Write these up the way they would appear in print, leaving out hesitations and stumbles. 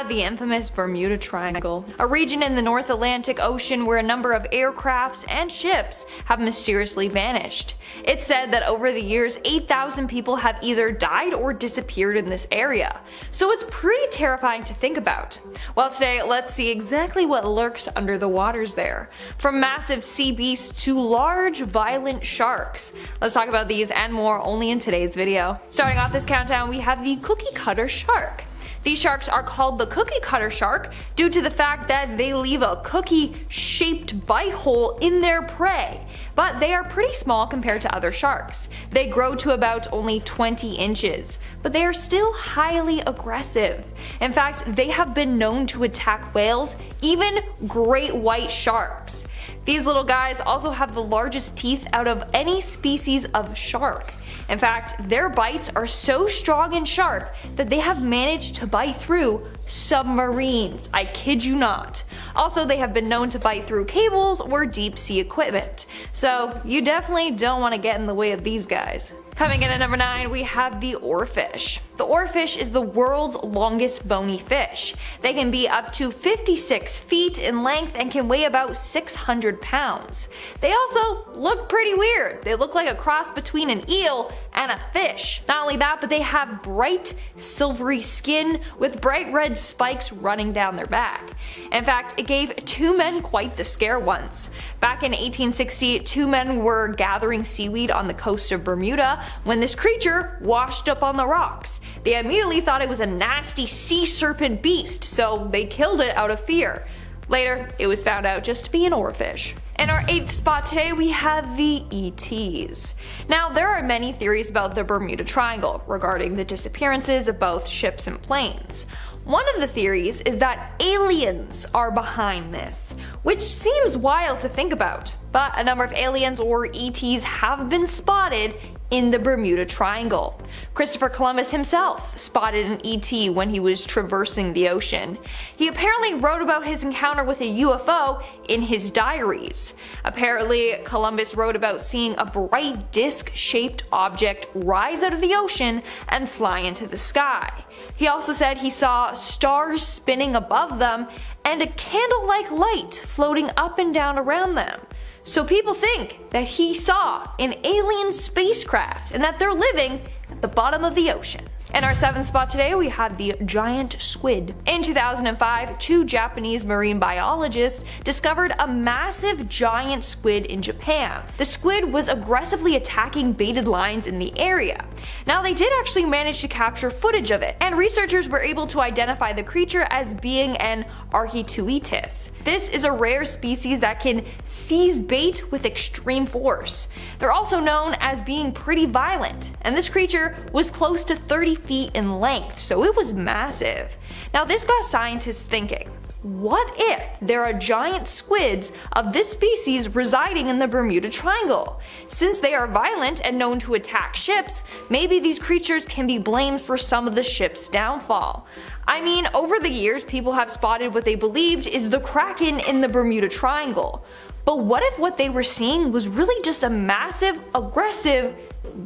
Yeah, the infamous Bermuda Triangle, a region in the North Atlantic Ocean where a number of aircrafts and ships have mysteriously vanished. It's said that over the years 8,000 people have either died or disappeared in this area, so it's pretty terrifying to think about. Well, today let's see exactly what lurks under the waters there, from massive sea beasts to large violent sharks. Let's talk about these and more only in today's video. Starting off this countdown, we have the cookie cutter shark. These sharks are called the cookie cutter shark due to the fact that they leave a cookie-shaped bite hole in their prey, but they are pretty small compared to other sharks. They grow to about only 20 inches, but they are still highly aggressive. In fact, they have been known to attack whales, even great white sharks. These little guys also have the largest teeth out of any species of shark. In fact, their bites are so strong and sharp that they have managed to bite through submarines. I kid you not. Also, they have been known to bite through cables or deep sea equipment. So you definitely don't want to get in the way of these guys. Coming in at number 9, we have the oarfish. The oarfish is the world's longest bony fish. They can be up to 56 feet in length and can weigh about 600 pounds. They also look pretty weird. They look like a cross between an eel and a fish. Not only that, but they have bright silvery skin with bright red spikes running down their back. In fact, it gave two men quite the scare once. Back in 1860, two men were gathering seaweed on the coast of Bermuda when this creature washed up on the rocks. They immediately thought it was a nasty sea serpent beast, so they killed it out of fear. Later, it was found out just to be an oarfish. In our 8th spot today, we have the ETs. Now, there are many theories about the Bermuda Triangle regarding the disappearances of both ships and planes. One of the theories is that aliens are behind this, which seems wild to think about, but a number of aliens or ETs have been spotted in the Bermuda Triangle. Christopher Columbus himself spotted an ET when he was traversing the ocean. He apparently wrote about his encounter with a UFO in his diaries. Apparently, Columbus wrote about seeing a bright disc-shaped object rise out of the ocean and fly into the sky. He also said he saw stars spinning above them and a candle-like light floating up and down around them. So people think that he saw an alien spacecraft and that they're living at the bottom of the ocean. In our 7th spot today, we have the giant squid. In 2005, two Japanese marine biologists discovered a massive giant squid in Japan. The squid was aggressively attacking baited lines in the area. Now, they did actually manage to capture footage of it, and researchers were able to identify the creature as being an Archituitis. This is a rare species that can seize bait with extreme force. They're also known as being pretty violent, and this creature was close to 30 feet in length, so it was massive. Now, this got scientists thinking, what if there are giant squids of this species residing in the Bermuda Triangle? Since they are violent and known to attack ships, maybe these creatures can be blamed for some of the ship's downfall. I mean, over the years, people have spotted what they believed is the Kraken in the Bermuda Triangle. But what if what they were seeing was really just a massive, aggressive,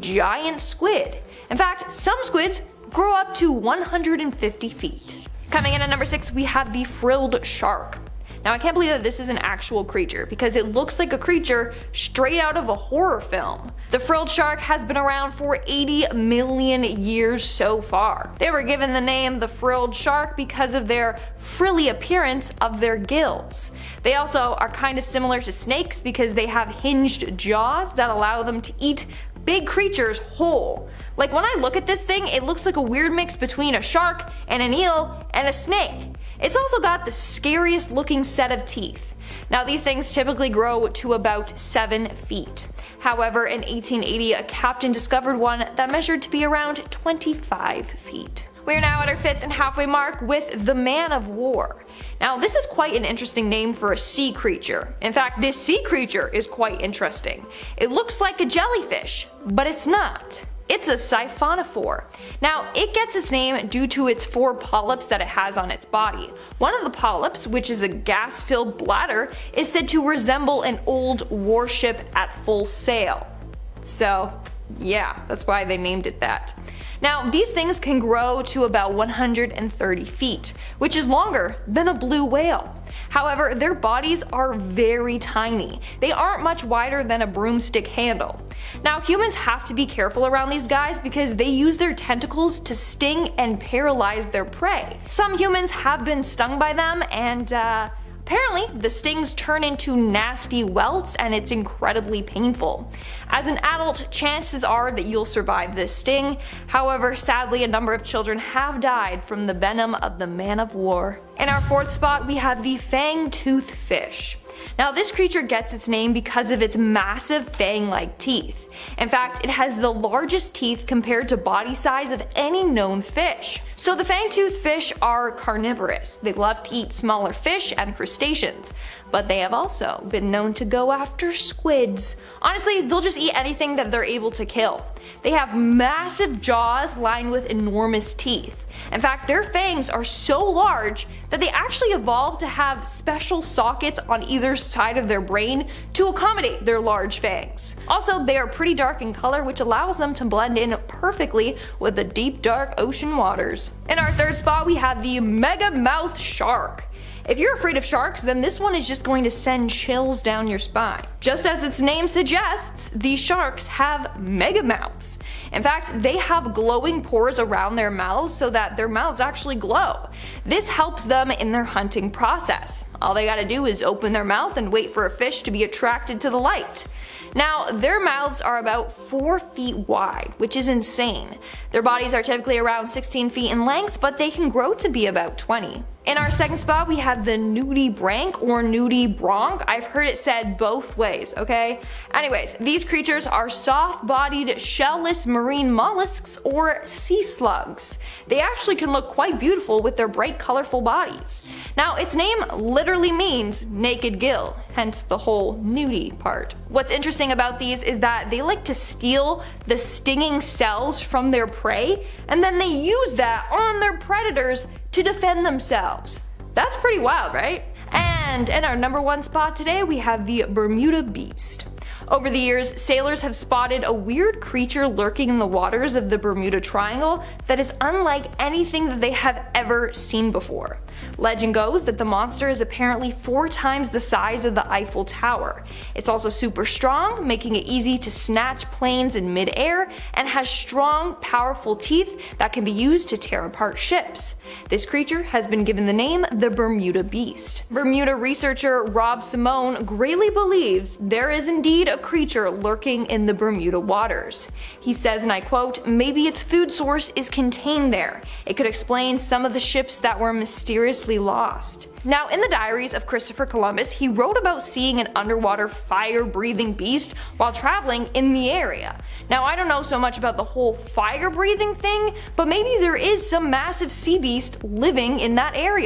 giant squid? In fact, some squids grow up to 150 feet. Coming in at number 6, we have the frilled shark. Now, I can't believe that this is an actual creature because it looks like a creature straight out of a horror film. The frilled shark has been around for 80 million years so far. They were given the name the frilled shark because of their frilly appearance of their gills. They also are kind of similar to snakes because they have hinged jaws that allow them to eat big creatures whole. Like, when I look at this thing, it looks like a weird mix between a shark and an eel and a snake. It's also got the scariest looking set of teeth. Now, these things typically grow to about 7 feet. However, in 1880, a captain discovered one that measured to be around 25 feet. We are now at our 5th and halfway mark with the Man of War. Now, this is quite an interesting name for a sea creature. In fact, this sea creature is quite interesting. It looks like a jellyfish, but it's not. It's a siphonophore. Now, it gets its name due to its 4 polyps that it has on its body. One of the polyps, which is a gas-filled bladder, is said to resemble an old warship at full sail. So, yeah, that's why they named it that. Now, these things can grow to about 130 feet, which is longer than a blue whale. However, their bodies are very tiny. They aren't much wider than a broomstick handle. Now, humans have to be careful around these guys because they use their tentacles to sting and paralyze their prey. Some humans have been stung by them, and apparently, the stings turn into nasty welts and it's incredibly painful. As an adult, chances are that you'll survive this sting. However, sadly, a number of children have died from the venom of the man of war. In our fourth spot, we have the fang-toothed fish. Now, this creature gets its name because of its massive fang-like teeth. In fact, it has the largest teeth compared to body size of any known fish. So the fang-toothed fish are carnivorous. They love to eat smaller fish and crustaceans, but they have also been known to go after squids. Honestly, they'll just eat anything that they're able to kill. They have massive jaws lined with enormous teeth. In fact, their fangs are so large that they actually evolved to have special sockets on either side of their brain to accommodate their large fangs. Also, they are pretty dark in color, which allows them to blend in perfectly with the deep dark ocean waters. In our third spot, we have the mega mouth shark. If you're afraid of sharks, then this one is just going to send chills down your spine. Just as its name suggests, these sharks have mega mouths. In fact, they have glowing pores around their mouths so that their mouths actually glow. This helps them in their hunting process. All they gotta do is open their mouth and wait for a fish to be attracted to the light. Now, their mouths are about 4 feet wide, which is insane. Their bodies are typically around 16 feet in length, but they can grow to be about 20. In our second spot, we have the nudibranch or nudibranch. I've heard it said both ways, okay? Anyways, these creatures are soft-bodied, shell-less marine mollusks or sea slugs. They actually can look quite beautiful with their bright, colorful bodies. Now, its name literally means naked gill, hence the whole nudie part. What's interesting about these is that they like to steal the stinging cells from their prey, and then they use that on their predators to defend themselves. That's pretty wild, right? And in our number one spot today, we have the Bermuda beast. Over the years, sailors have spotted a weird creature lurking in the waters of the Bermuda Triangle that is unlike anything that they have ever seen before. Legend goes that the monster is apparently 4 times the size of the Eiffel Tower. It's also super strong, making it easy to snatch planes in mid-air, and has strong, powerful teeth that can be used to tear apart ships. This creature has been given the name the Bermuda Beast. Bermuda researcher Rob Simone greatly believes there is indeed a creature lurking in the Bermuda waters. He says, and I quote, "Maybe its food source is contained there. It could explain some of the ships that were mysteriously lost." Now, in the diaries of Christopher Columbus, he wrote about seeing an underwater fire-breathing beast while traveling in the area. Now, I don't know so much about the whole fire-breathing thing, but maybe there is some massive sea beast living in that area.